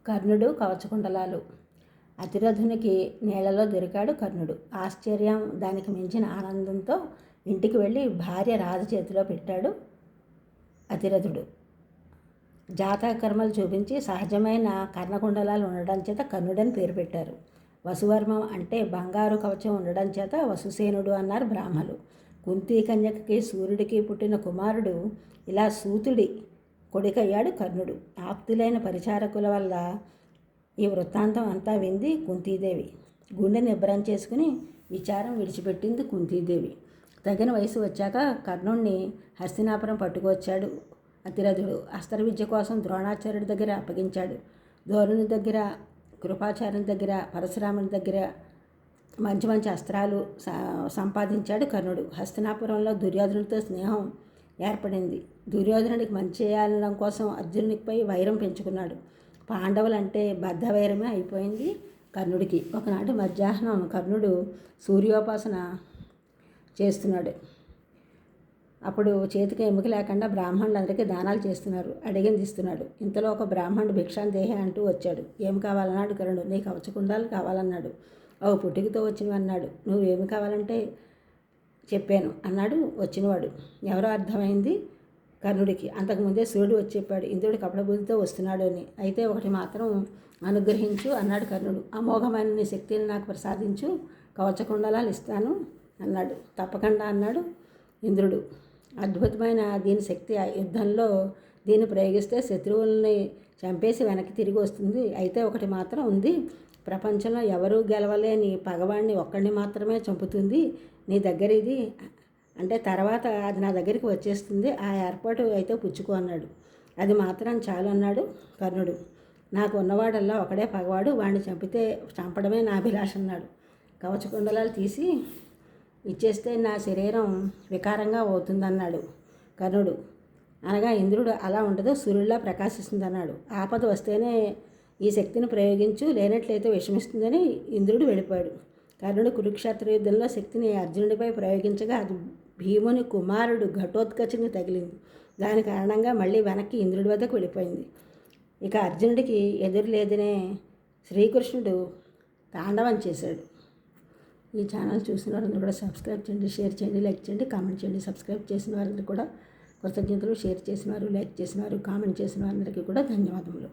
కర్ణుడు కవచకుండలాలు. అతిరథునికి నీళ్లలో దొరికాడు కర్ణుడు. ఆశ్చర్యం, దానికి మించిన ఆనందంతో ఇంటికి వెళ్ళి భార్య రాధ చేతిలో పెట్టాడు అతిరథుడు. జాతకర్మలు చూపించి సహజమైన కర్ణకుండలాలు ఉండడం చేత కర్ణుడని పేరు పెట్టారు. వసువర్మం అంటే బంగారు కవచం ఉండడం చేత వసుసేనుడు అన్నారు బ్రాహ్మలు. కుంతీ కన్యకకి సూర్యుడికి పుట్టిన కుమారుడు ఇలా సూతుడి కొడుకయ్యాడు కర్ణుడు. ఆప్తులైన పరిచారకుల వల్ల ఈ వృత్తాంతం అంతా వింది కుంతీదేవి. గుండె నిబ్బరం చేసుకుని విచారం విడిచిపెట్టింది కుంతీదేవి. తగిన వయసు వచ్చాక కర్ణుణ్ణి హస్తినాపురం పట్టుకొచ్చాడు అతిరథుడు. అస్త్ర విద్య కోసం ద్రోణాచార్యుడి దగ్గర అప్పగించాడు. ద్రోణుని దగ్గర, కృపాచార్యుని దగ్గర, పరశురాముని దగ్గర మంచి మంచి అస్త్రాలు సంపాదించాడు కర్ణుడు. హస్తినాపురంలో దుర్యోధనుడితో స్నేహం ఏర్పడింది. దుర్యోధనుడికి మంచి చేయాలనడం కోసం అర్జునుడిపై వైరం పెంచుకున్నాడు. పాండవులంటే బద్ధ వైరమే అయిపోయింది కర్ణుడికి. ఒకనాటి మధ్యాహ్నం కర్ణుడు సూర్యోపాసన చేస్తున్నాడు. అప్పుడు చేతికి ఎముక లేకుండా బ్రాహ్మణులందరికీ దానాలు చేస్తున్నారు. అడిగింది ఇస్తున్నాడు. ఇంతలో ఒక బ్రాహ్మణుడు భిక్షాందేహి అంటూ వచ్చాడు. ఏమి కావాలన్నాడు కర్ణుడు. నీకు కవచకుండాలు కావాలన్నాడు. అవి పుట్టుకతో వచ్చినవి అన్నాడు. నువ్వేమి కావాలంటే చెప్పాను అన్నాడు వచ్చినవాడు. ఎవరో అర్థమైంది కర్ణుడికి. అంతకుముందే సూర్యుడు వచ్చి చెప్పాడు ఇంద్రుడు కపటబుద్ధితో వస్తున్నాడు అని. అయితే ఒకటి మాత్రం అనుగ్రహించు అన్నాడు కర్ణుడు. అమోఘమైన నీ శక్తిని నాకు ప్రసాదించు, కవచకుండలాలు ఇస్తాను అన్నాడు. తప్పకుండా అన్నాడు ఇంద్రుడు. అద్భుతమైన దీని శక్తి, యుద్ధంలో దీన్ని ప్రయోగిస్తే శత్రువుల్ని చంపేసి వెనక్కి తిరిగి వస్తుంది. అయితే ఒకటి మాత్రం ఉంది, ప్రపంచంలో ఎవరూ గెలవలేని పగవాడిని ఒక్కడిని మాత్రమే చంపుతుంది. నీ దగ్గర ఇది అంటే తర్వాత అది నా దగ్గరికి వచ్చేస్తుంది. ఆ ఏర్పాటు అయితే పుచ్చుకో అన్నాడు. అది మాత్రం చాలు అన్నాడు కర్ణుడు. నాకు ఉన్నవాడల్లా ఒకడే పగవాడు, వాడిని చంపడమే నా అభిలాష అన్నాడు. కవచకుండలాలు తీసి ఇచ్చేస్తే నా శరీరం వికారంగా అవుతుందన్నాడు కర్ణుడు. అనగా ఇంద్రుడు అలా ఉండదు, సూర్యుడిలా ప్రకాశిస్తుంది అన్నాడు. ఆపద వస్తేనే ఈ శక్తిని ప్రయోగించు, లేనట్లయితే విషమిస్తుందని ఇంద్రుడు వెళ్ళిపోయాడు. కర్ణుడు కురుక్షేత్ర యుద్ధంలో శక్తిని అర్జునుడిపై ప్రయోగించగా అది భీముని కుమారుడు ఘటోత్కచుని తగిలింది. దాని కారణంగా మళ్ళీ వెనక్కి ఇంద్రుడి వద్దకు వెళ్ళిపోయింది. ఇక అర్జునుడికి ఎదురు లేదనే శ్రీకృష్ణుడు తాండవం చేశాడు. ఈ ఛానల్ చూసిన వారందరూ కూడా సబ్స్క్రైబ్ చేయండి, షేర్ చేయండి, లైక్ చేయండి, కామెంట్ చేయండి. సబ్స్క్రైబ్ చేసిన వారందరూ కూడా కృతజ్ఞతలు. షేర్ చేసిన వారు, లైక్ చేసిన వారు, కామెంట్ చేసిన వారందరికీ కూడా ధన్యవాదములు.